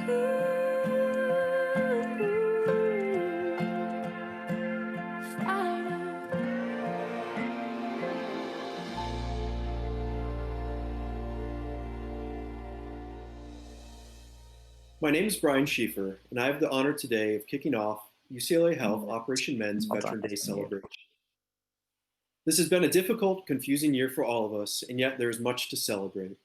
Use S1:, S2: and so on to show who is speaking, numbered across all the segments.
S1: My name is Schiefer, and I have the honor today of kicking off UCLA Health Operation Men's Veteran Day celebration. This has been a difficult, confusing year for all of us, and yet there is much to celebrate.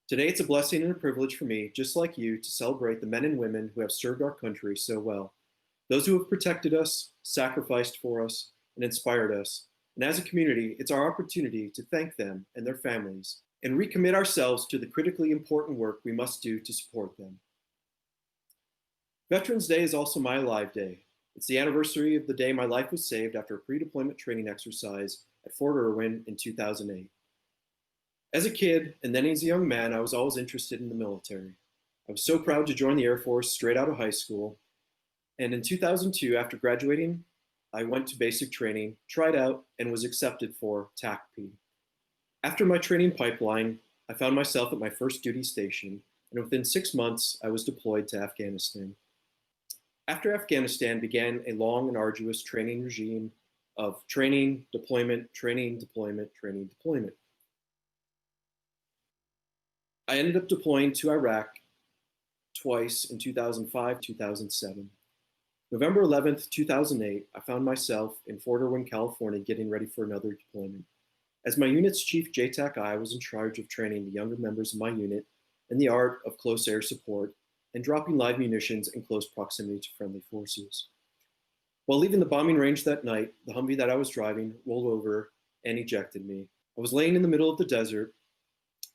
S1: Today it's a blessing and a privilege for me, just like you, to celebrate the men and women who have served our country so well, those who have protected us, sacrificed for us, and inspired us. And as a community, it's our opportunity to thank them and their families and recommit ourselves to the critically important work we must do to support them. Veterans Day is also my Alive Day. It's the anniversary of the day my life was saved after a pre-deployment training exercise at Fort Irwin in 2008. As a kid, and then as a young man, I was always interested in the military. I was so proud to join the Air Force straight out of high school. And in 2002, after graduating, I went to basic training, tried out, and was accepted for TACP. After my training pipeline, I found myself at my first duty station, and within 6 months, I was deployed to Afghanistan. After Afghanistan began a long and arduous training regime of training, deployment, training, deployment, training, deployment. I ended up deploying to Iraq twice in 2005, 2007. November 11th, 2008, I found myself in Fort Irwin, California, getting ready for another deployment. As my unit's chief JTAC, I was in charge of training the younger members of my unit in the art of close air support and dropping live munitions in close proximity to friendly forces. While leaving the bombing range that night, the Humvee that I was driving rolled over and ejected me. I was laying in the middle of the desert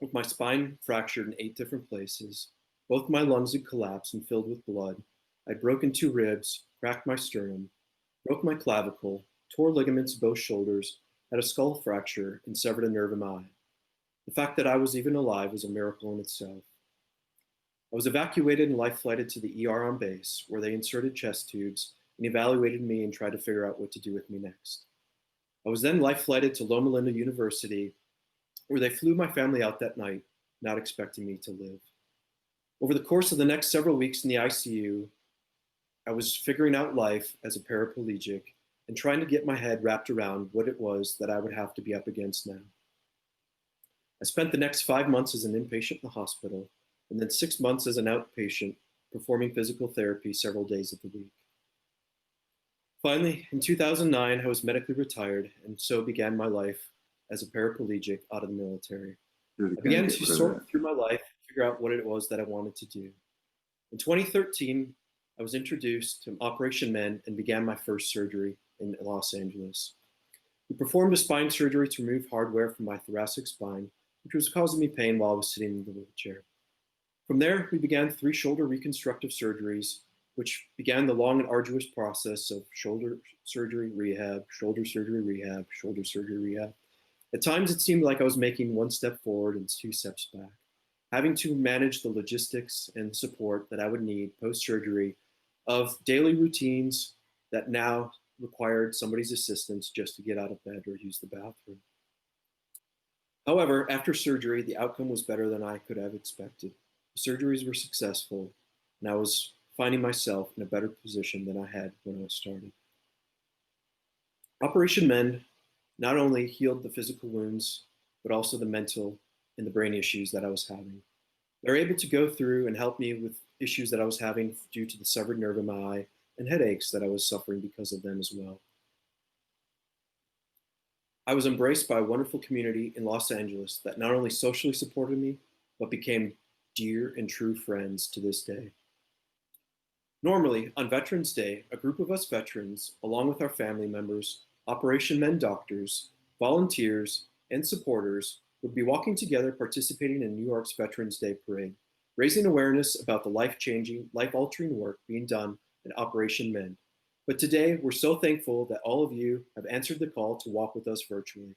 S1: with my spine fractured in 8 different places. Both my lungs had collapsed and filled with blood. I'd broken 2 ribs, cracked my sternum, broke my clavicle, tore ligaments of both shoulders, had a skull fracture, and severed a nerve in my eye. The fact that I was even alive was a miracle in itself. I was evacuated and life-flighted to the ER on base, where they inserted chest tubes and evaluated me and tried to figure out what to do with me next. I was then life-flighted to Loma Linda University, where they flew my family out that night, not expecting me to live. Over the course of the next several weeks in the ICU, I was figuring out life as a paraplegic and trying to get my head wrapped around what it was that I would have to be up against now. I spent the next 5 months as an inpatient in the hospital, and then 6 months as an outpatient, performing physical therapy several days of the week. Finally, in 2009, I was medically retired, and so began my life as a paraplegic out of the military. I began to sort through my life and figure out what it was that I wanted to do. In 2013, I was introduced to Operation Men and began my first surgery in Los Angeles. We performed a spine surgery to remove hardware from my thoracic spine, which was causing me pain while I was sitting in the wheelchair. From there, we began 3 shoulder reconstructive surgeries, which began the long and arduous process of shoulder surgery, rehab, shoulder surgery, rehab, shoulder surgery, rehab. At times, it seemed like I was making 1 step forward and 2 steps back, having to manage the logistics and support that I would need post-surgery of daily routines that now required somebody's assistance just to get out of bed or use the bathroom. However, after surgery, the outcome was better than I could have expected. The surgeries were successful, and I was finding myself in a better position than I had when I started. Operation Men not only healed the physical wounds, but also the mental and the brain issues that I was having. They were able to go through and help me with issues that I was having due to the severed nerve in my eye and headaches that I was suffering because of them as well. I was embraced by a wonderful community in Los Angeles that not only socially supported me, but became dear and true friends to this day. Normally, on Veterans Day, a group of us veterans, along with our family members, Operation Men doctors, volunteers, and supporters, would be walking together participating in New York's Veterans Day Parade, raising awareness about the life-changing, life-altering work being done at Operation Men. But today, we're so thankful that all of you have answered the call to walk with us virtually.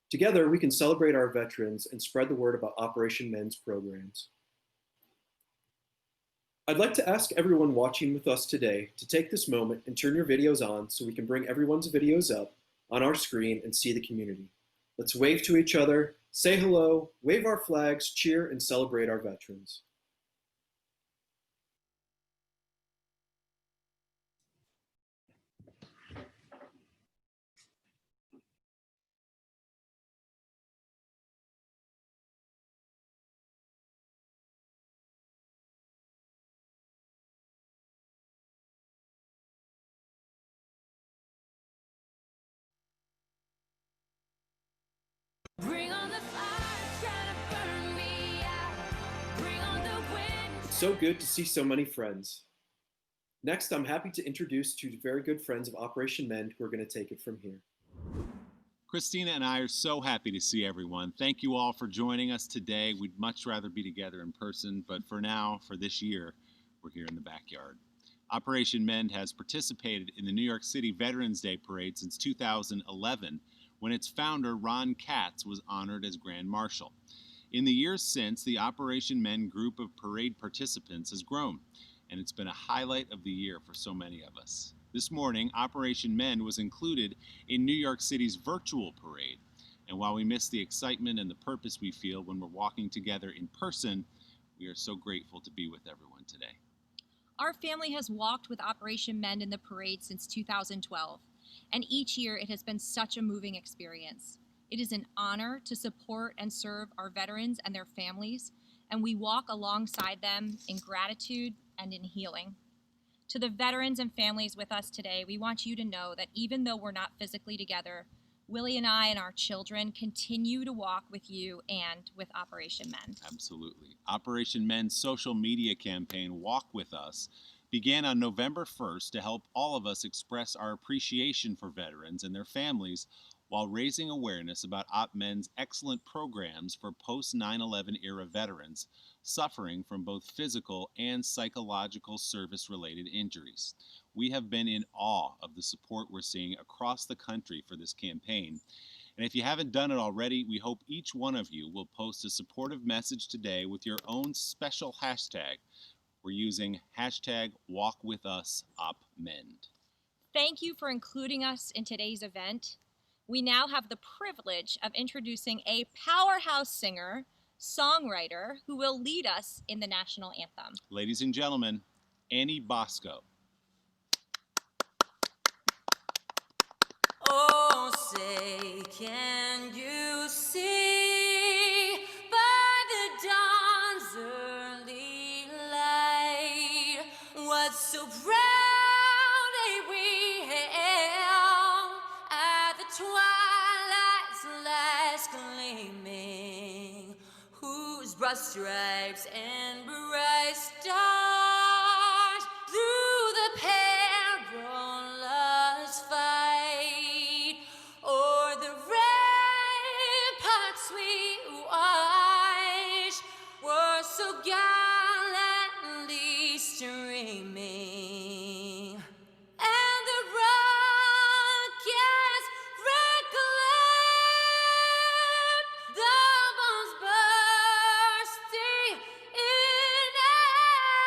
S1: Together, we can celebrate our veterans and spread the word about Operation Men's programs. I'd like to ask everyone watching with us today to take this moment and turn your videos on so we can bring everyone's videos up on our screen and see the community. Let's wave to each other, say hello, wave our flags, cheer, and celebrate our veterans. So good to see so many friends. Next, I'm happy to introduce two very good friends of Operation Mend who are going to take it from here.
S2: Christina and I are so happy to see everyone. Thank you all for joining us today. We'd much rather be together in person, but for now, for this year, we're here in the backyard. Operation Mend has participated in the New York City Veterans Day Parade since 2011, when its founder, Ron Katz, was honored as Grand Marshal. In the years since, the Operation Mend group of parade participants has grown, and it's been a highlight of the year for so many of us. This morning, Operation Mend was included in New York City's virtual parade, and while we miss the excitement and the purpose we feel when we're walking together in person, we are so grateful to be with everyone today.
S3: Our family has walked with Operation Mend in the parade since 2012, and each year it has been such a moving experience. It is an honor to support and serve our veterans and their families, and we walk alongside them in gratitude and in healing. To the veterans and families with us today, we want you to know that even though we're not physically together, Willie and I and our children continue to walk with you and with Operation Mend.
S2: Absolutely. Operation Mend's social media campaign, Walk With Us, began on November 1st to help all of us express our appreciation for veterans and their families while raising awareness about OpMend's excellent programs for post-9/11 era veterans suffering from both physical and psychological service-related injuries. We have been in awe of the support we're seeing across the country for this campaign. And if you haven't done it already, we hope each one of you will post a supportive message today with your own special hashtag. We're using hashtag WalkWithUsOpMend.
S3: Thank you for including us in today's event. We now have the privilege of introducing a powerhouse singer, songwriter, who will lead us in the national anthem.
S2: Ladies and gentlemen, Annie Bosco.
S4: Oh, say, can you see by the dawn's early light what so proudly we hailed at the twilight's last gleaming, whose broad stripes and bright stars through the perilous fight o'er the ramparts we watched were so gallantly streaming, and the rockets reclaimed the bombs bursting in air,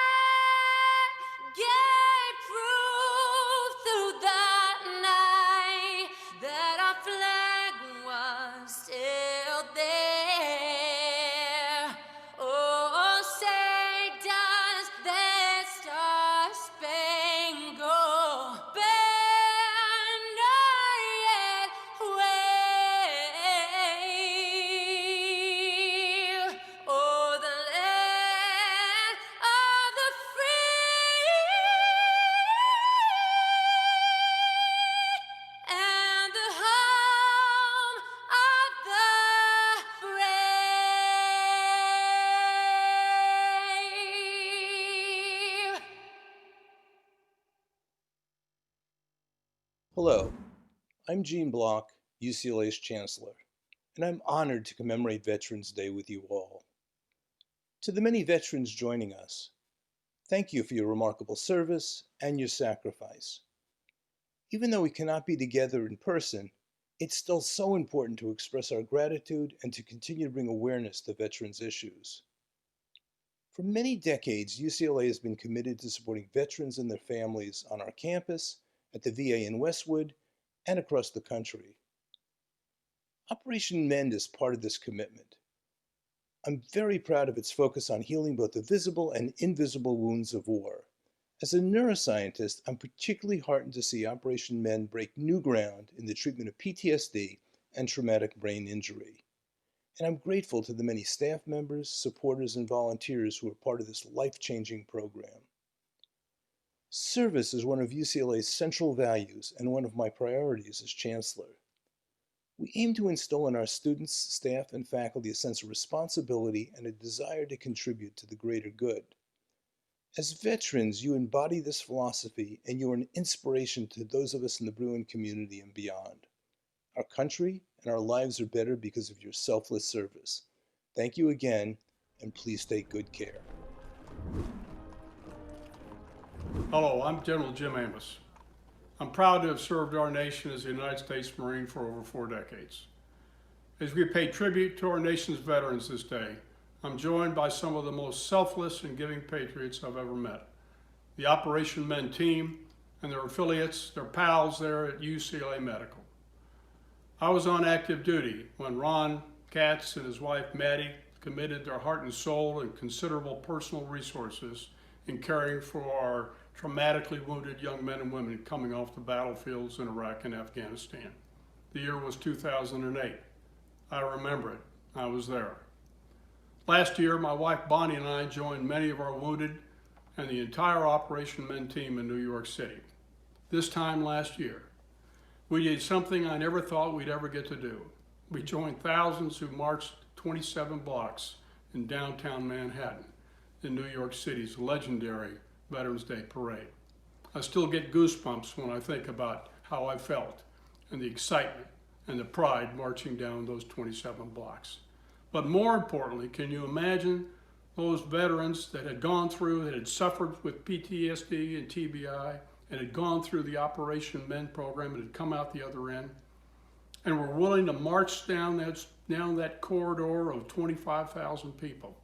S4: gave proof through the night that our flag was still there. Oh, say does that star-spangled banner yet wave o'er the land of the free and the home of the brave.
S5: Hello, I'm Gene Block, UCLA's Chancellor, and I'm honored to commemorate Veterans Day with you all. To the many veterans joining us, thank you for your remarkable service and your sacrifice. Even though we cannot be together in person, it's still so important to express our gratitude and to continue to bring awareness to veterans' issues. For many decades, UCLA has been committed to supporting veterans and their families on our campus, at the VA in Westwood, and across the country. Operation Mend is part of this commitment. I'm very proud of its focus on healing both the visible and invisible wounds of war. As a neuroscientist, I'm particularly heartened to see Operation Mend break new ground in the treatment of PTSD and traumatic brain injury. And I'm grateful to the many staff members, supporters, and volunteers who are part of this life-changing program. Service is one of UCLA's central values and one of my priorities as Chancellor. We aim to instill in our students, staff, and faculty a sense of responsibility and a desire to contribute to the greater good. As veterans, you embody this philosophy and you are an inspiration to those of us in the Bruin community and beyond. Our country and our lives are better because of your selfless service. Thank you again, and please take good care.
S6: Hello, I'm General Jim Amos. I'm proud to have served our nation as a United States Marine for over 4 decades. As we pay tribute to our nation's veterans this day, I'm joined by some of the most selfless and giving patriots I've ever met. The Operation Men team and their affiliates, their pals there at UCLA Medical. I was on active duty when Ron Katz and his wife Maddie committed their heart and soul and considerable personal resources in caring for our traumatically wounded young men and women coming off the battlefields in Iraq and Afghanistan. The year was 2008. I remember it. I was there. Last year, my wife Bonnie and I joined many of our wounded and the entire Operation Men team in New York City. This time last year, we did something I never thought we'd ever get to do. We joined thousands who marched 27 blocks in downtown Manhattan in New York City's legendary Veterans Day Parade. I still get goosebumps when I think about how I felt and the excitement and the pride marching down those 27 blocks. But more importantly, can you imagine those veterans that had gone through, that had suffered with PTSD and TBI, and had gone through the Operation Men program and had come out the other end, and were willing to march down that corridor of 25,000 people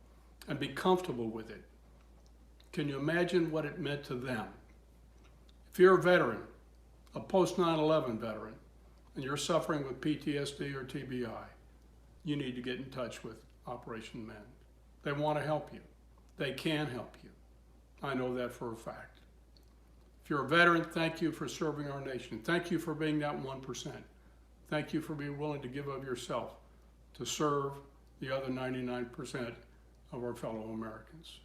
S6: and be comfortable with it? Can you imagine what it meant to them? If you're a veteran, a post 9/11 veteran, and you're suffering with PTSD or TBI, you need to get in touch with Operation Men. They want to help you. They can help you. I know that for a fact. If you're a veteran, thank you for serving our nation. Thank you for being that 1%. Thank you for being willing to give of yourself to serve the other 99% of our fellow Americans.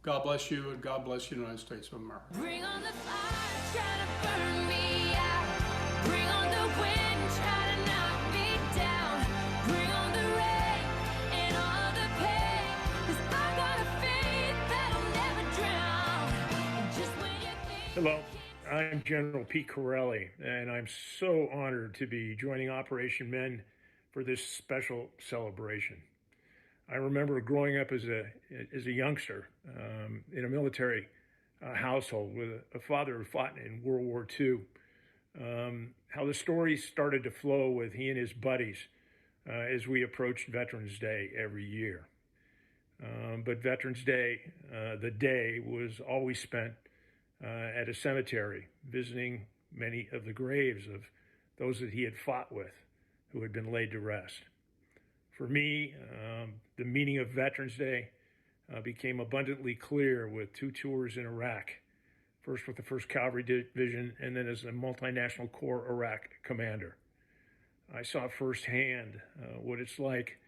S6: God bless you, and God bless the United States of America.
S4: Bring on the fire, try to burn me out. Bring on the wind, try to knock me down. Bring on the rain and all the pain, 'cause I got a faith that'll never drown. And just when you think
S7: Hello, I'm General Pete Corelli, and I'm so honored to be joining Operation Men for this special celebration. I remember growing up as a youngster in a military household with a father who fought in World War II. How the stories started to flow with he and his buddies as we approached Veterans Day every year. But Veterans Day, the day, was always spent at a cemetery, visiting many of the graves of those that he had fought with who had been laid to rest. For me, the meaning of Veterans Day became abundantly clear with 2 tours in Iraq, first with the 1st Cavalry Division and then as a multinational Corps Iraq commander. I saw firsthand what it's like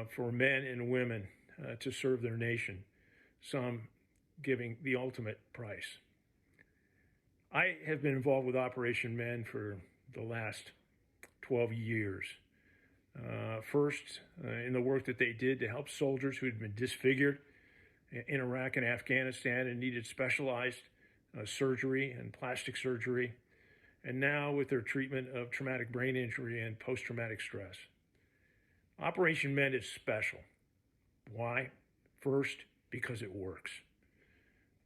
S7: for men and women to serve their nation, some giving the ultimate price. I have been involved with Operation Men for the last 12 years. First, in the work that they did to help soldiers who had been disfigured in Iraq and Afghanistan and needed specialized surgery and plastic surgery, and now with their treatment of traumatic brain injury and post-traumatic stress. Operation Men is special. Why? First, because it works.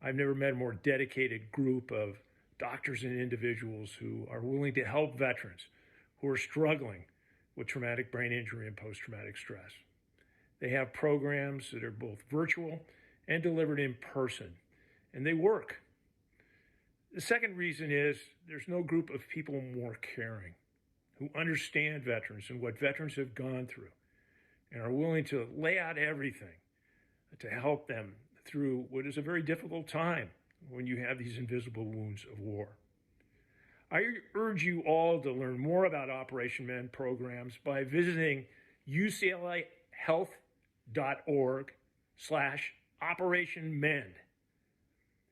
S7: I've never met a more dedicated group of doctors and individuals who are willing to help veterans who are struggling with traumatic brain injury and post-traumatic stress. They have programs that are both virtual and delivered in person, and they work. The second reason is there's no group of people more caring, who understand veterans and what veterans have gone through, and are willing to lay out everything to help them through what is a very difficult time when you have these invisible wounds of war. I urge you all to learn more about Operation Men programs by visiting uclahealth.org/Operation Men.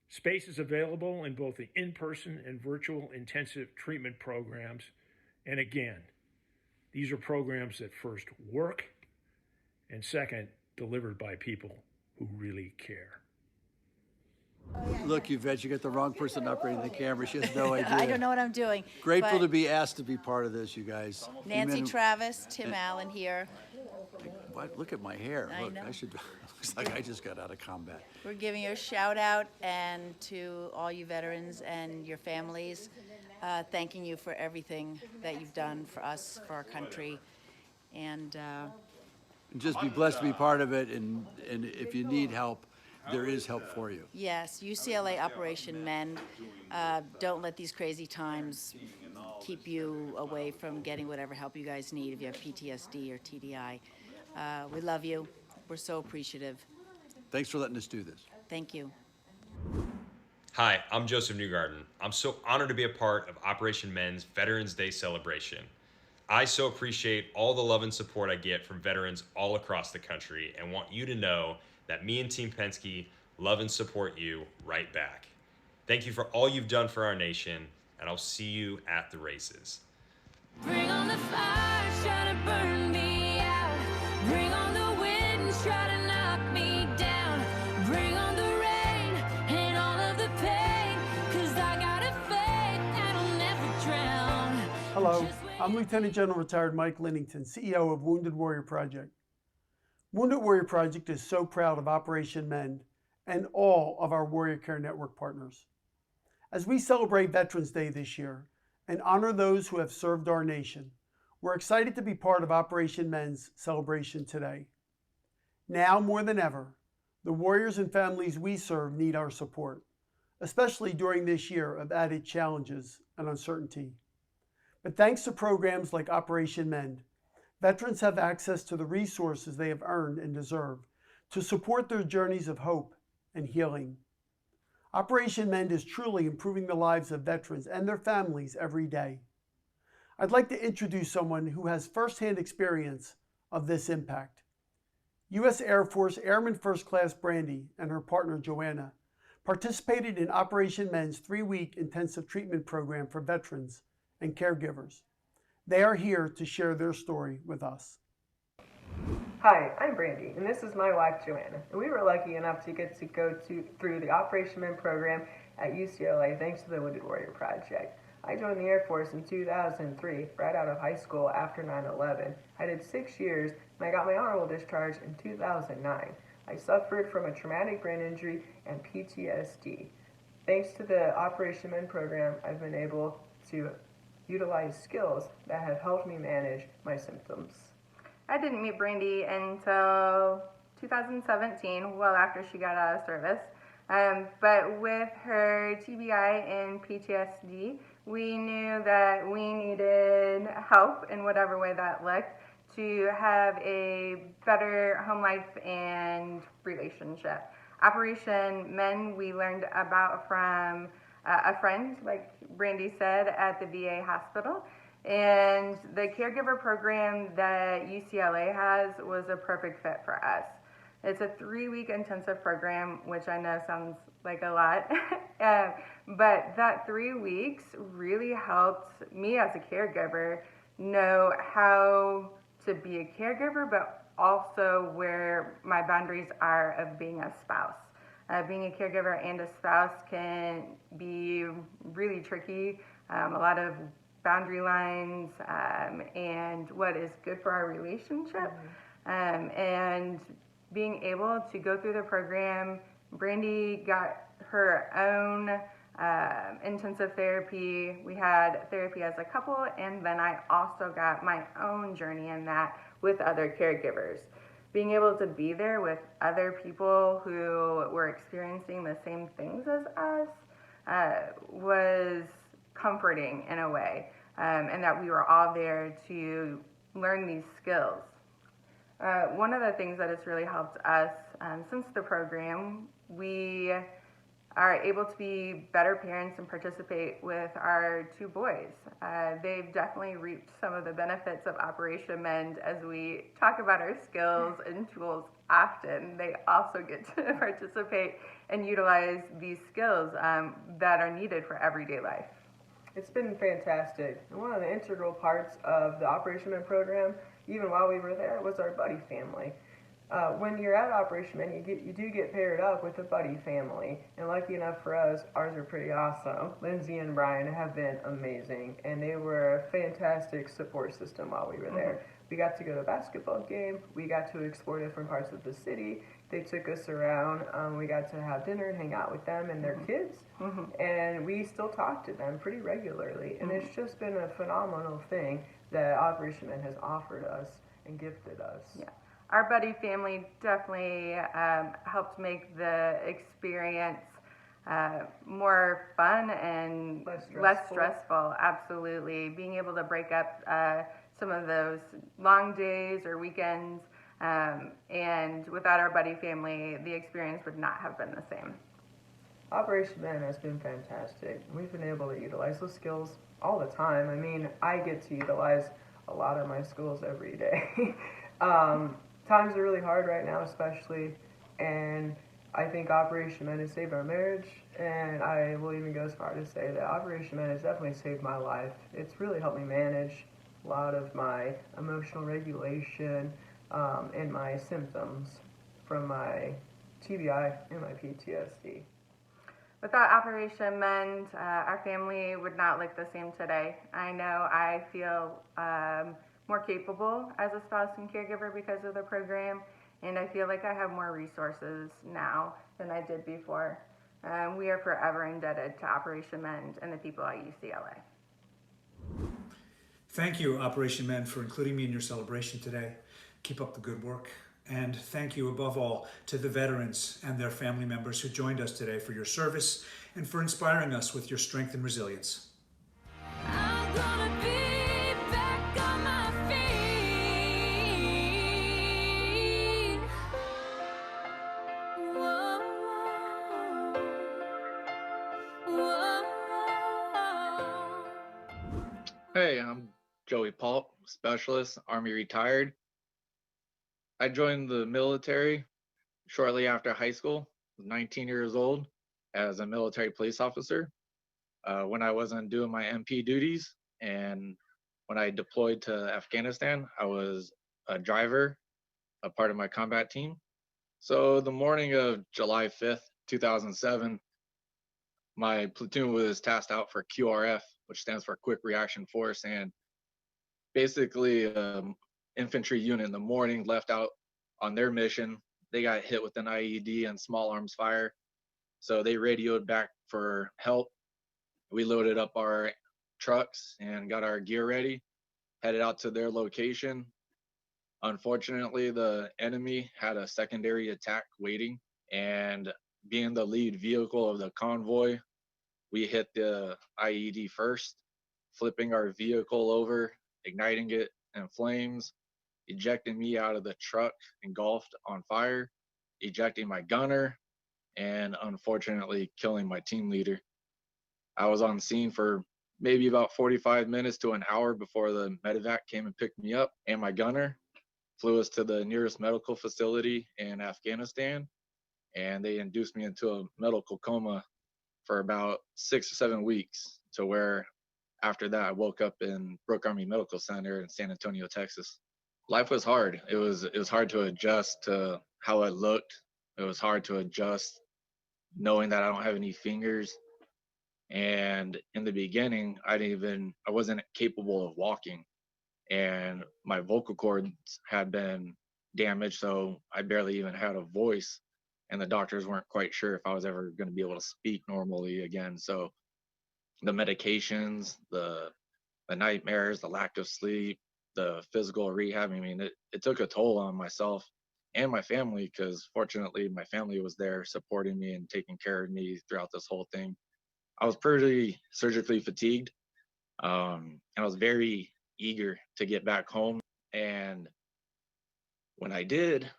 S7: Space is available in both the in-person and virtual intensive treatment programs. And again, these are programs that first work and second, delivered by people who really care.
S8: Look, Yvette, you got the wrong person operating the camera. She has no idea.
S9: I don't know what I'm doing.
S8: Grateful
S9: but
S8: to be asked to be part of this, you guys.
S9: Nancy
S8: Amen.
S9: Travis, Tim Allen here.
S8: What? Look at my hair.
S9: I
S8: Look,
S9: know.
S8: I should. Looks like I just got out of combat.
S9: We're giving you a shout out and to all you veterans and your families, thanking you for everything that you've done for us, for our country. And
S8: And just be blessed to be part of it. And if you need help, there is help for you.
S9: yes, UCLA Operation Mend. Don't let these crazy times keep you away from getting whatever help you guys need if you have PTSD or TBI. We love you. We're so appreciative.
S8: Thanks for letting us do this.
S9: Thank you.
S10: Hi, I'm Josef Newgarden. I'm so honored to be a part of Operation Men's Veterans Day celebration. I so appreciate all the love and support I get from veterans all across the country and want you to know that me and Team Penske love and support you right back. Thank you for all you've done for our nation, and I'll see you at the races.
S4: Bring on the fire, try to burn me out. Bring on the wind, try to knock me down. Bring on the rain and all of the pain, 'cause I got a faith that'll never drown.
S11: Hello, I'm Lieutenant General Retired Mike Linnington, CEO of Wounded Warrior Project. Wounded Warrior Project is so proud of Operation Mend and all of our Warrior Care Network partners. As we celebrate Veterans Day this year and honor those who have served our nation, we're excited to be part of Operation Mend's celebration today. Now more than ever, the warriors and families we serve need our support, especially during this year of added challenges and uncertainty. But thanks to programs like Operation Mend, veterans have access to the resources they have earned and deserve to support their journeys of hope and healing. Operation Mend is truly improving the lives of veterans and their families every day. I'd like to introduce someone who has firsthand experience of this impact. U.S. Air Force Airman First Class Brandi and her partner Joanna participated in Operation Mend's 3-week intensive treatment program for veterans and caregivers. They are here to share their story with us.
S12: Hi, I'm Brandi, and this is my wife Joanna. And we were lucky enough to get to go through the Operation Men program at UCLA thanks to the Wounded Warrior Project. I joined the Air Force in 2003, right out of high school after 9/11. I did 6 years, and I got my honorable discharge in 2009. I suffered from a traumatic brain injury and PTSD. Thanks to the Operation Men program, I've been able to utilize skills that have helped me manage my symptoms.
S13: I didn't meet Brandi until 2017, well after she got out of service. But with her TBI and PTSD, we knew that we needed help in whatever way that looked to have a better home life and relationship. Operation Men we learned about from a friend, like Brandi said, at the VA hospital. And the caregiver program that UCLA has was a perfect fit for us. It's a 3-week intensive program, which I know sounds like a lot, but that 3 weeks really helped me as a caregiver know how to be a caregiver, but also where my boundaries are of being a spouse. Being a caregiver and a spouse can be really tricky. A lot of boundary lines and what is good for our relationship. And being able to go through the program, Brandi got her own intensive therapy. We had therapy as a couple, and then I also got my own journey in that with other caregivers. Being able to be there with other people who were experiencing the same things as us was comforting in a way, and that we were all there to learn these skills. One of the things that has really helped us since the program, we are able to be better parents and participate with our 2 boys. They've definitely reaped some of the benefits of Operation Mend. As we talk about our skills and tools often, they also get to participate and utilize these skills that are needed for everyday life.
S12: It's been fantastic. And one of the integral parts of the Operation Men program, even while we were there, was our buddy family. When you're at Operation Man, you do get paired up with a buddy family, and lucky enough for us, ours are pretty awesome. Lindsay and Brian have been amazing, and they were a fantastic support system while we were there. We got to go to a basketball game. We got to explore different parts of the city. They took us around. We got to have dinner and hang out with them and their kids, and we still talk to them pretty regularly. And it's just been a phenomenal thing that Operation Man has offered us and gifted us.
S13: Yeah. Our buddy family definitely helped make the experience more fun and less stressful. Absolutely. Being able to break up some of those long days or weekends, and without our buddy family, the experience would not have been the same.
S12: Operation Man has been fantastic. We've been able to utilize those skills all the time. I mean, I get to utilize a lot of my skills every day. Times are really hard right now, especially, and I think Operation Man has saved our marriage, and I will even go as far to say that Operation Man has definitely saved my life. It's really helped me manage a lot of my emotional regulation and my symptoms from my TBI and my PTSD.
S13: Without Operation Mend, our family would not look the same today. I know I feel more capable as a spouse and caregiver because of the program, and I feel like I have more resources now than I did before. We are forever indebted to Operation Mend and the people at UCLA.
S14: Thank you, Operation Mend, for including me in your celebration today. Keep up the good work. And thank you above all to the veterans and their family members who joined us today for your service and for inspiring us with your strength and resilience.
S4: I'm gonna be back on my feet. Whoa, whoa, whoa.
S15: Hey, I'm Joey Paul, specialist, Army retired. I joined the military shortly after high school, 19 years old, as a military police officer. When I wasn't doing my MP duties, and when I deployed to Afghanistan, I was a driver, a part of my combat team. So the morning of July 5th, 2007, my platoon was tasked out for QRF, which stands for Quick Reaction Force, and basically infantry unit in the morning left out on their mission. They got hit with an IED and small arms fire, so they radioed back for help. We loaded up our trucks and got our gear ready, headed out to their location. Unfortunately, the enemy had a secondary attack waiting, and being the lead vehicle of the convoy, we hit the IED first, flipping our vehicle over, igniting it in flames, ejecting me out of the truck engulfed on fire, ejecting my gunner, and unfortunately killing my team leader. I was on scene for maybe about 45 minutes to an hour before the medevac came and picked me up, and my gunner flew us to the nearest medical facility in Afghanistan, and they induced me into a medical coma for about 6 or 7 weeks, to where after that I woke up in Brooke Army Medical Center in San Antonio, Texas. Life was hard. It was hard to adjust to how I looked. It was hard to adjust knowing that I don't have any fingers. And in the beginning, I wasn't capable of walking, and my vocal cords had been damaged, so I barely even had a voice, and the doctors weren't quite sure if I was ever going to be able to speak normally again. So the medications, the nightmares, the lack of sleep, the physical rehab, I mean, it took a toll on myself and my family, because fortunately my family was there supporting me and taking care of me throughout this whole thing. I was pretty surgically fatigued, and I was very eager to get back home. And when I did,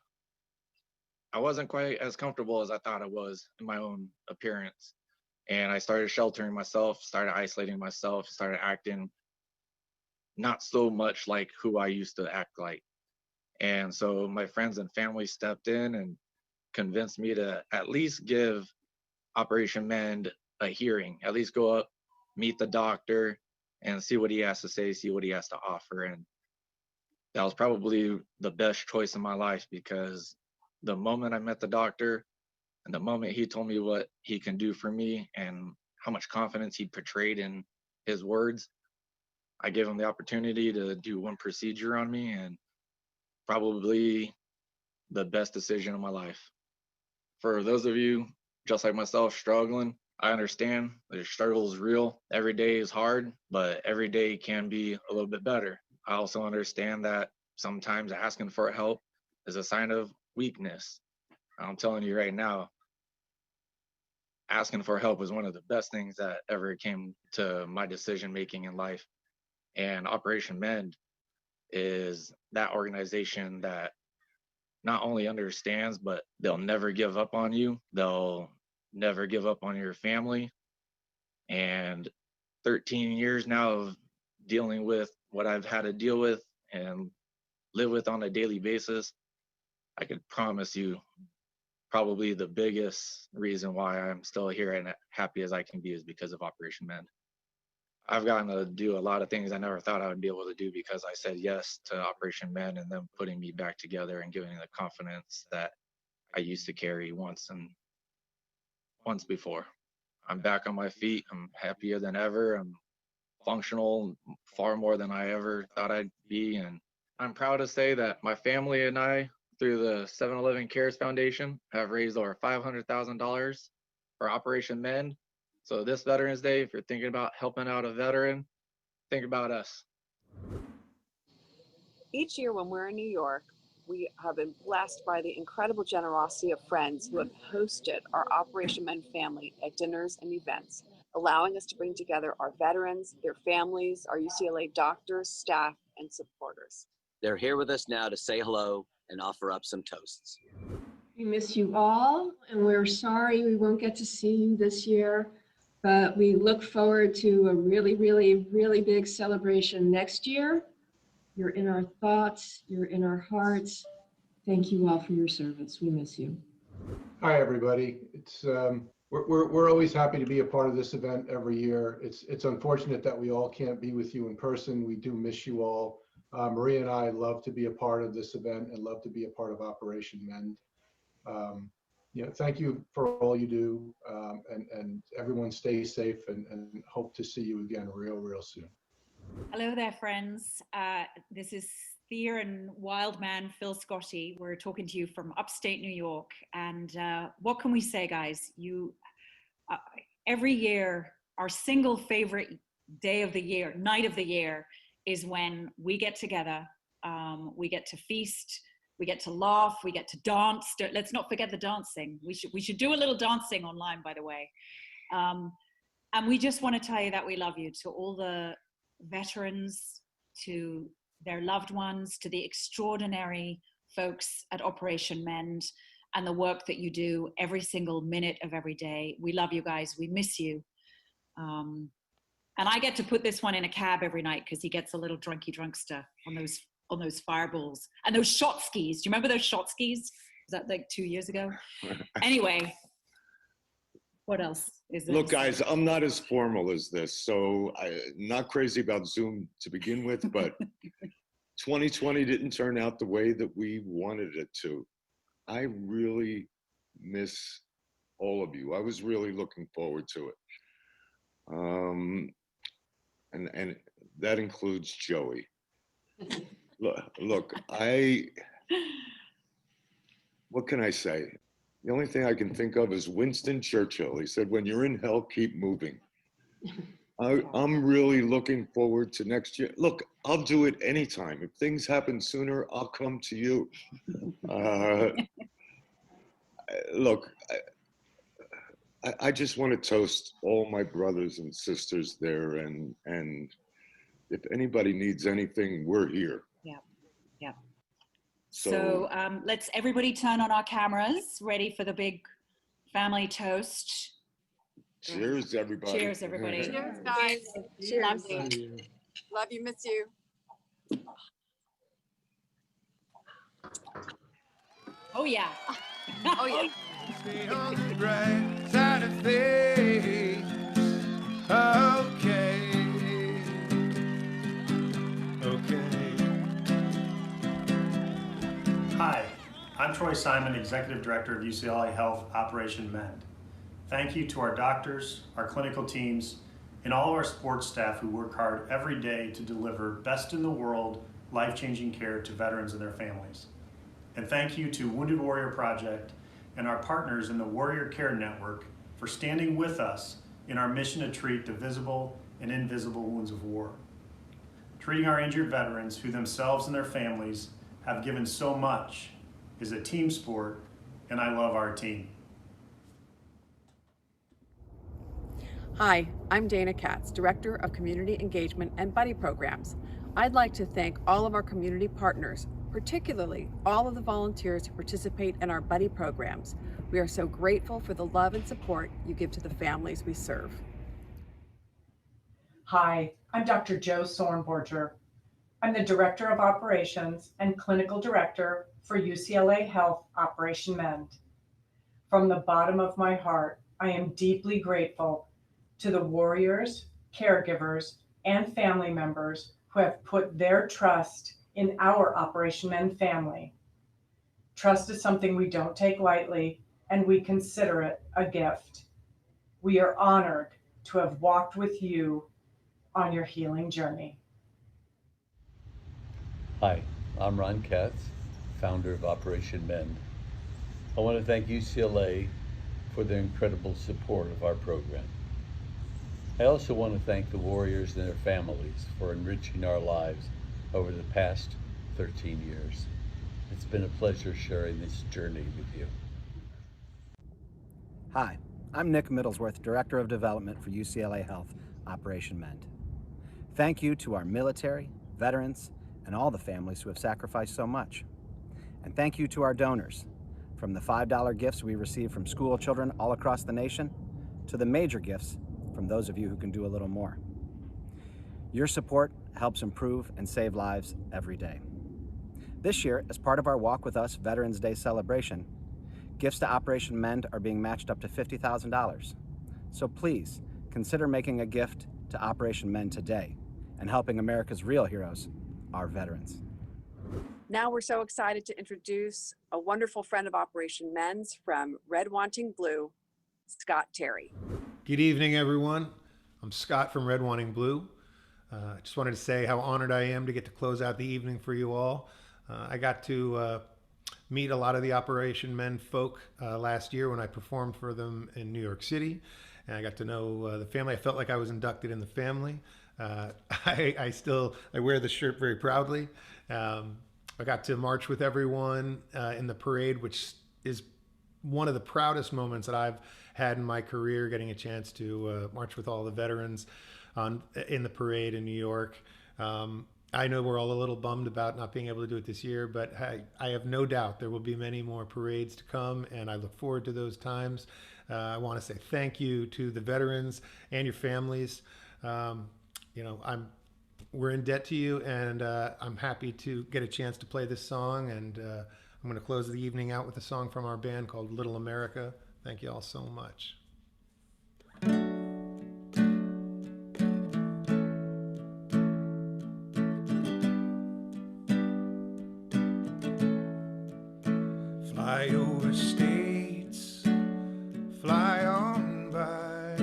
S15: I wasn't quite as comfortable as I thought I was in my own appearance. And I started sheltering myself, started isolating myself, started acting not so much like who I used to act like. And so my friends and family stepped in and convinced me to at least give Operation Mend a hearing, at least go up, meet the doctor, and see what he has to say, see what he has to offer. And that was probably the best choice in my life, because the moment I met the doctor and the moment he told me what he can do for me and how much confidence he portrayed in his words, I gave him the opportunity to do one procedure on me, and probably the best decision of my life. For those of you, just like myself, struggling, I understand the struggle is real. Every day is hard, but every day can be a little bit better. I also understand that sometimes asking for help is a sign of weakness. I'm telling you right now, asking for help was one of the best things that ever came to my decision making in life. And Operation Mend is that organization that not only understands, but they'll never give up on you. They'll never give up on your family. And 13 years now of dealing with what I've had to deal with and live with on a daily basis, I could promise you probably the biggest reason why I'm still here and happy as I can be is because of Operation Mend. I've gotten to do a lot of things I never thought I would be able to do because I said yes to Operation Mend and them putting me back together and giving me the confidence that I used to carry once before. I'm back on my feet. I'm happier than ever. I'm functional far more than I ever thought I'd be. And I'm proud to say that my family and I, through the 7-Eleven Cares Foundation, have raised over $500,000 for Operation Mend. So this Veterans Day, if you're thinking about helping out a veteran, think about us.
S16: Each year when we're in New York, we have been blessed by the incredible generosity of friends who have hosted our Operation Mend family at dinners and events, allowing us to bring together our veterans, their families, our UCLA doctors, staff, and supporters.
S17: They're here with us now to say hello and offer up some toasts.
S18: We miss you all, and we're sorry we won't get to see you this year, but we look forward to a really, really, really big celebration next year. You're in our thoughts, you're in our hearts. Thank you all for your service. We miss you.
S19: Hi, everybody. It's we're always happy to be a part of this event every year. It's unfortunate that we all can't be with you in person. We do miss you all. Maria and I love to be a part of this event and love to be a part of Operation Mend. Thank you for all you do, and everyone stay safe and hope to see you again real soon.
S20: Hello there, friends. This is Thea and Wildman Phil Scotty. We're talking to you from upstate New York. And what can we say, guys? Every year, our single favorite day of the year, night of the year, is when we get together. We get to feast, we get to laugh, we get to dance. Let's not forget the dancing. We should do a little dancing online, by the way. And we just want to tell you that we love you, to all the veterans, to their loved ones, to the extraordinary folks at Operation Mend and the work that you do every single minute of every day. We love you guys. We miss you. And I get to put this one in a cab every night because he gets a little drunkster on those fireballs and those shot skis. Do you remember those shot skis? Was that like 2 years ago? Anyway, what else is this?
S21: Look, guys, I'm not as formal as this, so I'm not crazy about Zoom to begin with, but 2020 didn't turn out the way that we wanted it to. I really miss all of you. I was really looking forward to it. And that includes Joey. Look, what can I say? The only thing I can think of is Winston Churchill. He said, when you're in hell, keep moving. I'm really looking forward to next year. Look, I'll do it anytime. If things happen sooner, I'll come to you. Look, I just want to toast all my brothers and sisters there. And if anybody needs anything, we're here.
S20: Yeah. So let's everybody turn on our cameras, ready for the big family toast.
S21: Cheers, everybody.
S20: Cheers, everybody.
S16: Cheers, guys.
S18: Cheers.
S16: Love you. Love you, miss you.
S20: Oh, yeah.
S16: Oh, yeah.
S22: Stay on the bright side of things. Okay.
S1: Troy Simon, Executive Director of UCLA Health Operation Mend. Thank you to our doctors, our clinical teams, and all of our support staff who work hard every day to deliver best in the world, life-changing care to veterans and their families. And thank you to Wounded Warrior Project and our partners in the Warrior Care Network for standing with us in our mission to treat the visible and invisible wounds of war. Treating our injured veterans who themselves and their families have given so much is a team sport, and I love our team.
S3: Hi, I'm Dana Katz, Director of Community Engagement and Buddy Programs. I'd like to thank all of our community partners, particularly all of the volunteers who participate in our Buddy programs. We are so grateful for the love and support you give to the families we serve.
S23: Hi, I'm Dr. Jo Sornborger. I'm the Director of Operations and Clinical Director for UCLA Health Operation Mend. From the bottom of my heart, I am deeply grateful to the warriors, caregivers, and family members who have put their trust in our Operation Mend family. Trust is something we don't take lightly, and we consider it a gift. We are honored to have walked with you on your healing journey.
S24: Hi, I'm Ron Katz, founder of Operation Mend. I want to thank UCLA for their incredible support of our program. I also want to thank the warriors and their families for enriching our lives over the past 13 years. It's been a pleasure sharing this journey with you.
S25: Hi, I'm Nick Middlesworth, Director of Development for UCLA Health Operation Mend. Thank you to our military, veterans, and all the families who have sacrificed so much. And thank you to our donors, from the $5 gifts we receive from school children all across the nation, to the major gifts from those of you who can do a little more. Your support helps improve and save lives every day. This year, as part of our Walk With Us Veterans Day celebration, gifts to Operation Mend are being matched up to $50,000. So please, consider making a gift to Operation Mend today and helping America's real heroes, our veterans.
S16: Now we're so excited to introduce a wonderful friend of Operation Mend's from Red Wanting Blue, Scott Terry.
S26: Good evening, everyone. I'm Scott from Red Wanting Blue. I just wanted to say how honored I am to get to close out the evening for you all. I got to meet a lot of the Operation Mend folk last year when I performed for them in New York City. And I got to know the family. I felt like I was inducted in the family. I wear the shirt very proudly. I got to march with everyone in the parade, which is one of the proudest moments that I've had in my career, getting a chance to march with all the veterans in the parade in New York. I know we're all a little bummed about not being able to do it this year, but I have no doubt there will be many more parades to come, and I look forward to those times. I want to say thank you to the veterans and your families. We're in debt to you, and I'm happy to get a chance to play this song, and I'm going to close the evening out with a song from our band called Little America. Thank you all so much.
S22: Fly over states, fly on by,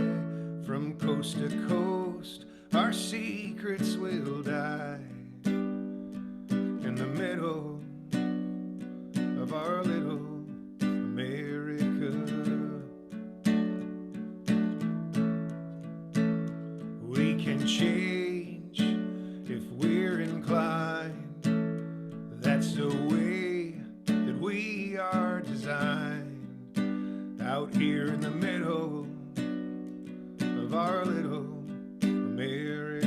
S22: from coast to coast, our secrets will die. In the middle of our little America, we can change if we're inclined. That's the way that we are designed, out here in the middle of our little America.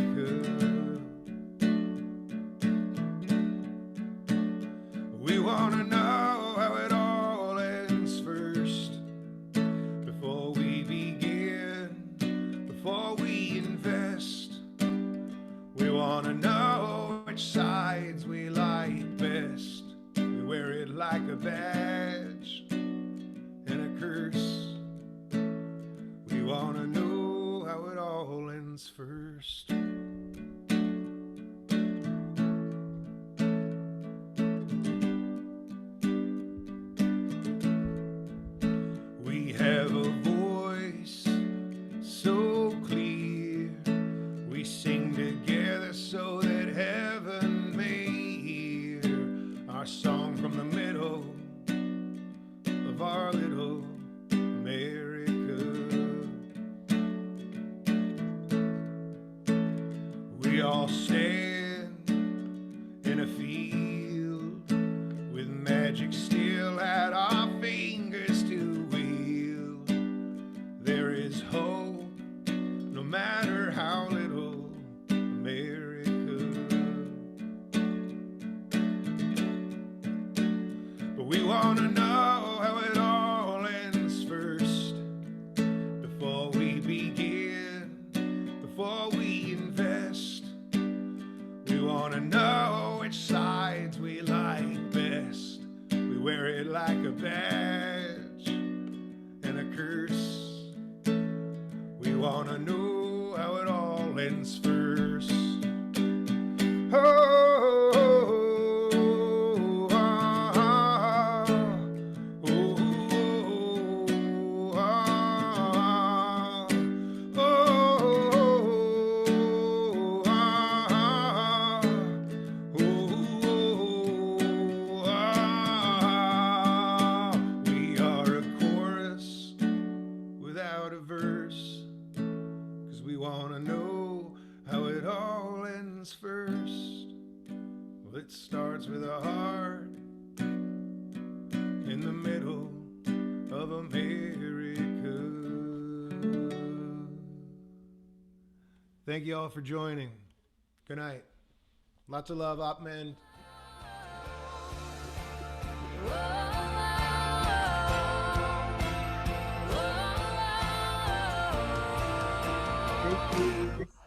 S22: We want to know how it all ends first, before we begin, before we invest. We want to know which sides we like best. We wear it like a badge and a curse. We want to know how it all ends first. stand in a field with magic still at our fingers to wield. There is hope, no matter how little America. But we want to know how it all ends first, before we begin, before we invest. We want to know which sides we like best. We wear it like a badge and a curse. We want to know how it all ends first. We are a chorus without a verse, 'cause we want to know how it all ends first. Well, it starts with a heart in the middle of America. Thank you all for joining. Good night. Lots of love, Op Men.
S11: Thank you.